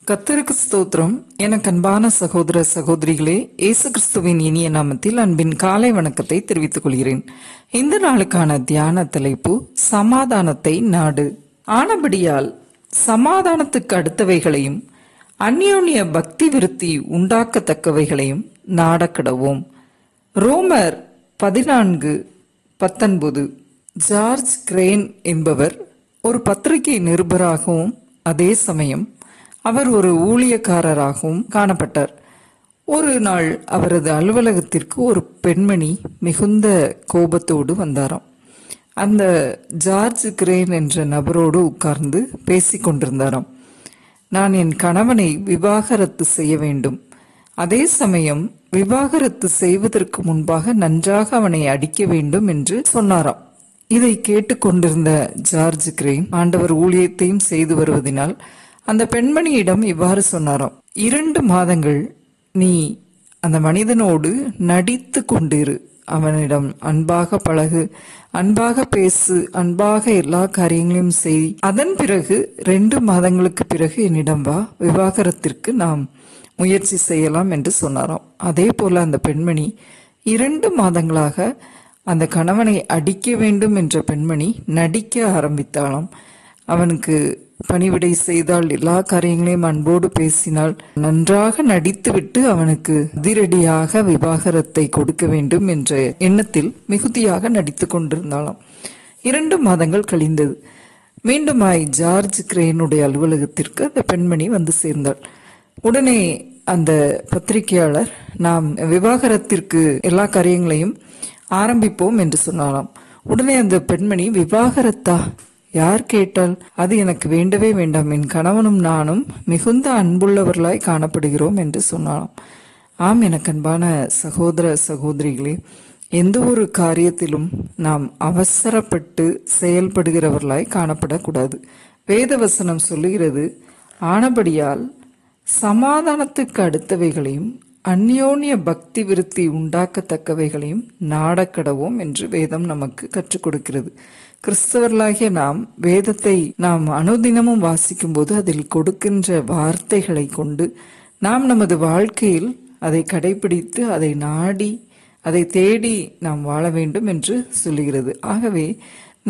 கர்த்தருக்கு ஸ்தோத்திரம். எனக்கு அன்பான சகோதர சகோதரிகளே, இயேசு கிறிஸ்துவின் இனிய நாமத்தில் அன்பின் காலை வணக்கத்தை தெரிவித்துக் கொள்கிறேன். இந்த நாளுக்கான தியான தலைப்பு சமாதானத்தை நாடு. ஆனபடியால் சமாதானத்துக்கு அடுத்தவைகளையும் அந்யோன்ய பக்தி விருத்தி உண்டாக்கத்தக்கவைகளையும் நாடக்கடவோம். ரோமர் 14:19. ஜார்ஜ் கிரேன் என்பவர் ஒரு பத்திரிகை நிருபராகவும் அதே சமயம் அவர் ஒரு ஊழியக்காரராகவும் காணப்பட்டார். ஒரு நாள் அவரது அலுவலகத்திற்கு ஒரு பெண்மணி மிகுந்த கோபத்தோடு வந்தாராம். அந்த ஜார்ஜ் கிரேன் என்ற நபரோடு உட்கார்ந்து பேசிக் கொண்டிருந்தாராம். நான் என் கணவனை விவாகரத்து செய்ய வேண்டும், அதே சமயம் விவாகரத்து செய்வதற்கு முன்பாக நன்றாக அவனை அடிக்க வேண்டும் என்று சொன்னாராம். இதை கேட்டுக்கொண்டிருந்த ஜார்ஜ் கிரேன் ஆண்டவர் ஊழியத்தையும் செய்து வருவதனால் அந்த பெண்மணியிடம் இவ்வாறு சொன்னாராம்: 2 மாதங்கள் நீ அந்த மனிதனோடு நடித்து கொண்டிரு, அவனிடம் அன்பாக பழகு, அன்பாக பேசு, அன்பாக எல்லா காரியங்களையும் செய். அதன் பிறகு 2 மாதங்களுக்கு பிறகு என்னிடம் வா, விவாகரத்திற்கு நாம் முயற்சி செய்யலாம் என்று சொன்னாராம். அதே போல அந்த பெண்மணி 2 மாதங்களாக அந்த கணவனை அடிக்க வேண்டும் என்ற பெண்மணி நடிக்க ஆரம்பித்தாளாம். அவனுக்கு பணிவிடை செய்தால், எல்லா காரியங்களையும் அன்போடு பேசினால், நன்றாக நடித்துவிட்டு அவனுக்கு அதிரடியாக விவாகரத்தை கொடுக்க வேண்டும் என்ற எண்ணத்தில் மிகுதியாக நடித்து கொண்டிருந்தாளாம். 2 மாதங்கள் கழிந்தது. மீண்டுமாய் ஜார்ஜ் கிரேனுடைய அலுவலகத்திற்கு அந்த பெண்மணி வந்து சேர்ந்தாள். உடனே அந்த பத்திரிகையாளர், நாம் விவாகரத்திற்கு எல்லா காரியங்களையும் ஆரம்பிப்போம் என்று சொன்னாலாம். உடனே அந்த பெண்மணி, விவாகரத்தா? யார் கேட்டால்? அது எனக்கு வேண்டவே வேண்டாம், என் கணவனும் நானும் மிகுந்த அன்புள்ளவர்களாய் காணப்படுகிறோம் என்று சொன்னாலாம். ஆம், எனக்கு அன்பான சகோதர சகோதரிகளே, எந்த ஒரு காரியத்திலும் நாம் அவசரப்பட்டு செயல்படுகிறவர்களாய் காணப்படக்கூடாது. வேதவசனம் சொல்லுகிறது, ஆனபடியால் சமாதானத்துக்கு அடுத்தவைகளையும் அந்யோன்ய பக்தி விருத்தி உண்டாக்கத்தக்கவைகளையும் நாடக்கடவோம் என்று வேதம் நமக்கு கற்றுக் கொடுக்கிறது. கிறிஸ்தவர்களாகிய நாம் வேதத்தை நாம் அனுதினமும் வாசிக்கும் போது அதில் கொடுக்கின்ற வார்த்தைகளை கொண்டு நாம் நமது வாழ்க்கையில் அதை கடைபிடித்து, அதை நாடி, அதை தேடி நாம் வாழ வேண்டும் என்று சொல்லுகிறது. ஆகவே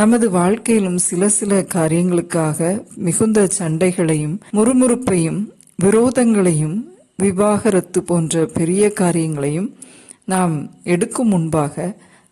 நமது வாழ்க்கையிலும் சில காரியங்களுக்காக மிகுந்த சண்டைகளையும் முறுமுறுப்பையும் விரோதங்களையும் விவாகரத்து போன்ற பெரிய காரியங்களையும் நாம் எடுக்கும் முன்பாக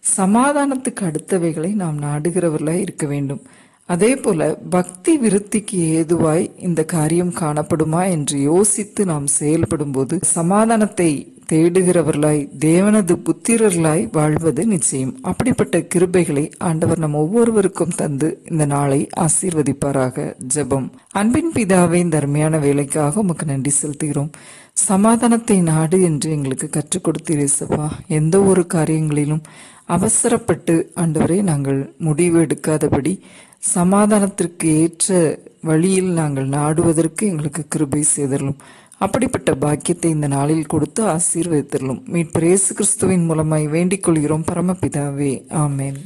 சமாதானத்துக்கு அடுத்தவைகளை நாம் நாடுகிறவர்களாய் இருக்க வேண்டும். அதே போல பக்தி விருத்திக்கு ஏதுவாய் இந்த காரியம் காணப்படுமா என்று யோசித்து நாம் செயல்படும் போது சமாதானத்தை தேடுகிறவர்களாய், தேவனது புத்திரர்களாய் வாழ்வது நிச்சயம். அப்படிப்பட்ட கிருபைகளை ஆண்டவர் நம் ஒவ்வொருவருக்கும் தந்து இந்த நாளை ஆசீர்வதிப்பாராக. ஜெபம். அன்பின் பிதாவே, இந்த அருமையான வேலைக்காக உமக்கு நன்றி செலுத்துகிறோம். சமாதானத்தை நாடு என்று எங்களுக்கு கற்றுக் கொடுத்தீரேசப்பா. எந்த ஒரு காரியங்களிலும் அவசரப்பட்டு ஆண்டவரே நாங்கள் முடிவு எடுக்காதபடி சமாதானத்திற்கு ஏற்ற வழியில் நாங்கள் நாடுவதற்கு எங்களுக்கு கிருபை செய்தரலும். அப்படிப்பட்ட பாக்கியத்தை இந்த நாளில் கொடுத்து ஆசீர்வதித்தரலும். மீட்பர் இயேசு கிறிஸ்துவின் மூலமாய் வேண்டிக் கொள்கிறோம் பரமபிதாவே. ஆமென்.